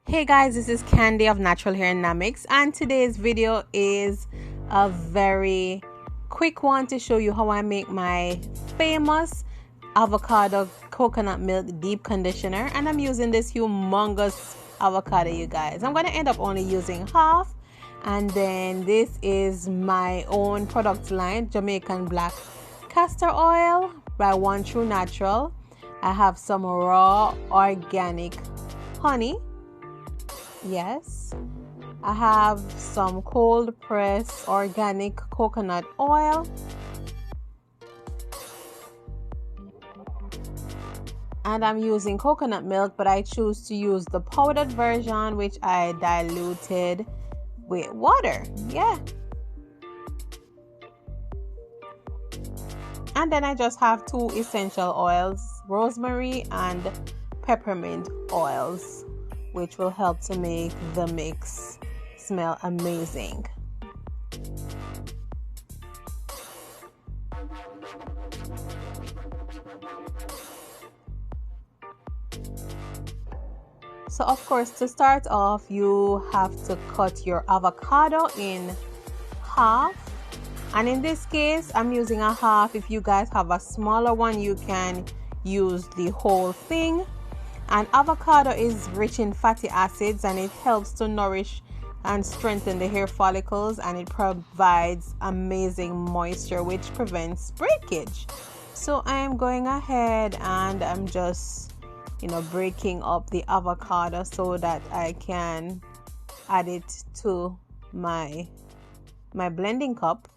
Hey guys, this is Candy of Natural Hair Dynamics, and today's video is a very quick one to show you how I make my famous avocado coconut milk deep conditioner. And I'm using this humongous avocado, you guys. I'm going to end up only using half, and then this is my own product line, Jamaican Black Castor Oil by One True Natural. I have some raw organic honey. Yes, I have some cold pressed organic coconut oil, and I'm using coconut milk, but I choose to use the powdered version, which I diluted with water. Yeah, and then I just have two essential oils, rosemary and peppermint oils, which will help to make the mix smell amazing. So of course, to start off, you have to cut your avocado in half. And in this case, I'm using a half. If you guys have a smaller one, you can use the whole thing. And avocado is rich in fatty acids, and it helps to nourish and strengthen the hair follicles, and it provides amazing moisture which prevents breakage. So I am going ahead and I'm just breaking up the avocado so that I can add it to my blending cup.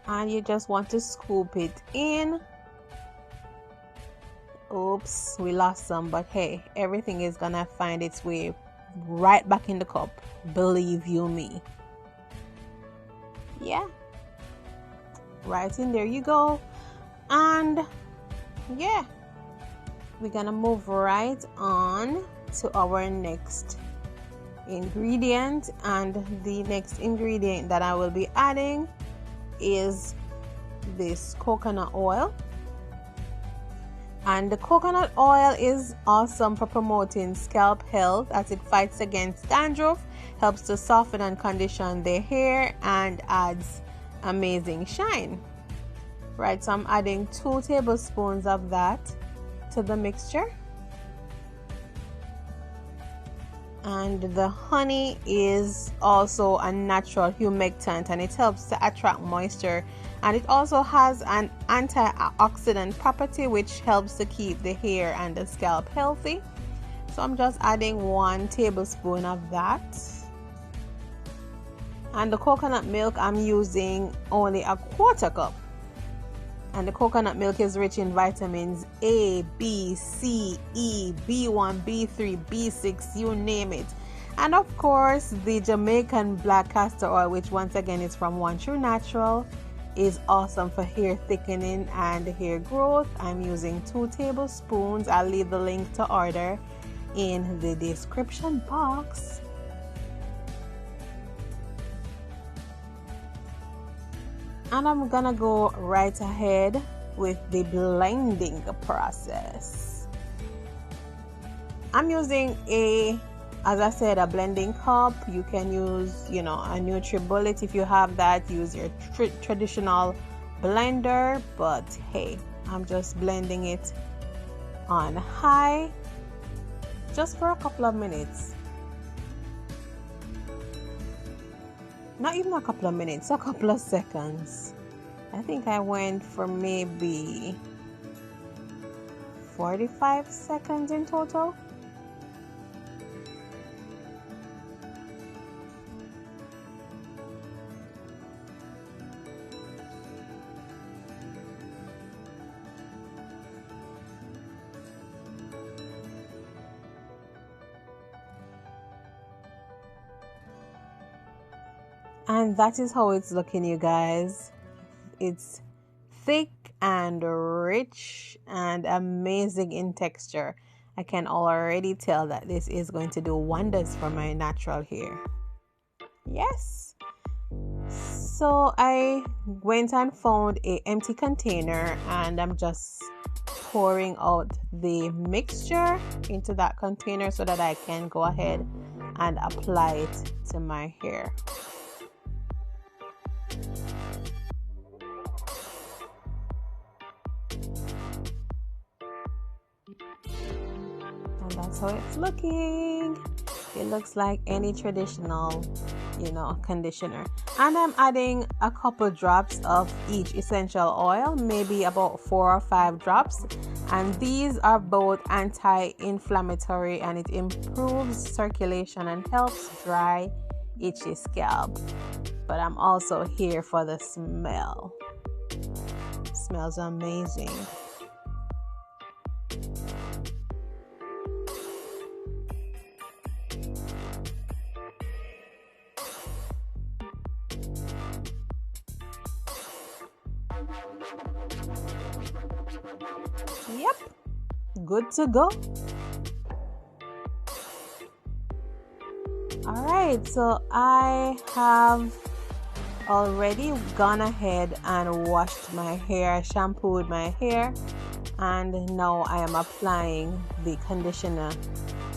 And you just want to scoop it in. Oops, we lost some, but hey, everything is gonna find its way right back in the cup, believe you me. Yeah, right in there you go. And yeah, we're gonna move right on to our next ingredient, and the next ingredient that I will be adding is this coconut oil. And the coconut oil is awesome for promoting scalp health, as it fights against dandruff, helps to soften and condition the hair, and adds amazing shine. Right, so I'm adding 2 tablespoons of that to the mixture. And the honey is also a natural humectant, and it helps to attract moisture, and it also has an antioxidant property which helps to keep the hair and the scalp healthy. So I'm just adding 1 tablespoon of that. And the coconut milk, I'm using only a 1/4 cup. And the coconut milk is rich in vitamins A, B, C, E, B1, B3, B6, you name it. And of course, the Jamaican Black Castor Oil, which once again is from One True Natural, is awesome for hair thickening and hair growth. I'm using 2 tablespoons. I'll leave the link to order in the description box. And I'm gonna go right ahead with the blending process. I'm using as I said, a blending cup. You can use, a NutriBullet if you have that. Use your traditional blender, but hey, I'm just blending it on high just for a couple of minutes. Not even a couple of minutes, a couple of seconds. I think I went for maybe 45 seconds in total. And that is how it's looking, you guys. It's thick and rich and amazing in texture. I can already tell that this is going to do wonders for my natural hair. Yes. So I went and found an empty container, and I'm just pouring out the mixture into that container so that I can go ahead and apply it to my hair. And that's how it's looking. It looks like any traditional, conditioner. And I'm adding a couple drops of each essential oil, maybe about 4 or 5 drops. And these are both anti-inflammatory, and it improves circulation and helps dry, itchy scalp. But I'm also here for the smell. It smells amazing. Yep, good to go. All right, so I have already gone ahead and washed my hair, shampooed my hair, and now I am applying the conditioner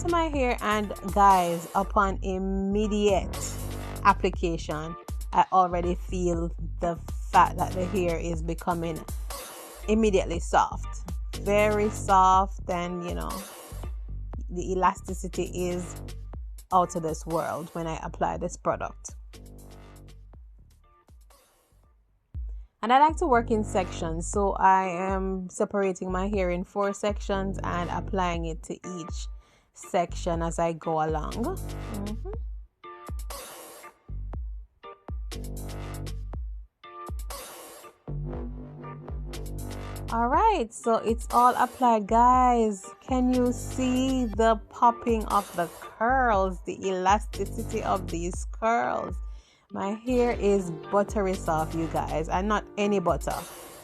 to my hair. And guys, upon immediate application, I already feel the fact that the hair is becoming immediately soft, very soft, and the elasticity is out of this world when I apply this product. And I like to work in sections, so I am separating my hair in 4 sections and applying it to each section as I go along. All right, so it's all applied, guys. Can you see the popping of the curls, the elasticity of these curls? My hair is buttery soft, you guys, and not any butter.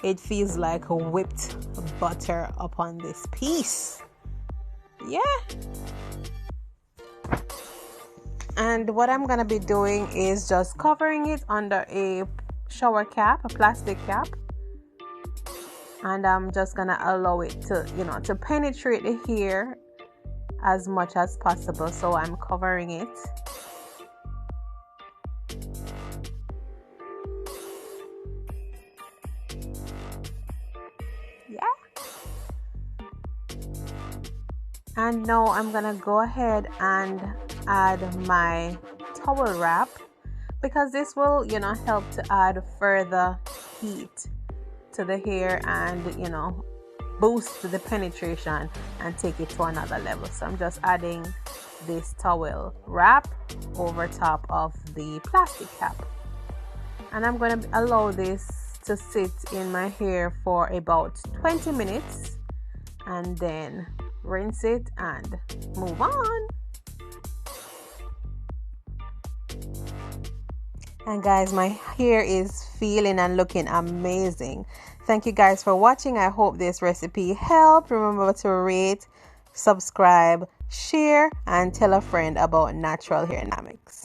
It feels like whipped butter upon this piece. Yeah. And what I'm gonna be doing is just covering it under a shower cap, a plastic cap. And I'm just gonna allow it to, to penetrate the hair as much as possible. So I'm covering it. Yeah. And now I'm gonna go ahead and add my towel wrap, because this will, help to add further heat to the hair and boost the penetration and take it to another level. So I'm just adding this towel wrap over top of the plastic cap, and I'm going to allow this to sit in my hair for about 20 minutes and then rinse it and move on. And guys, my hair is feeling and looking amazing. Thank you guys for watching. I hope this recipe helped. Remember to rate, subscribe, share, and tell a friend about natural hair dynamics.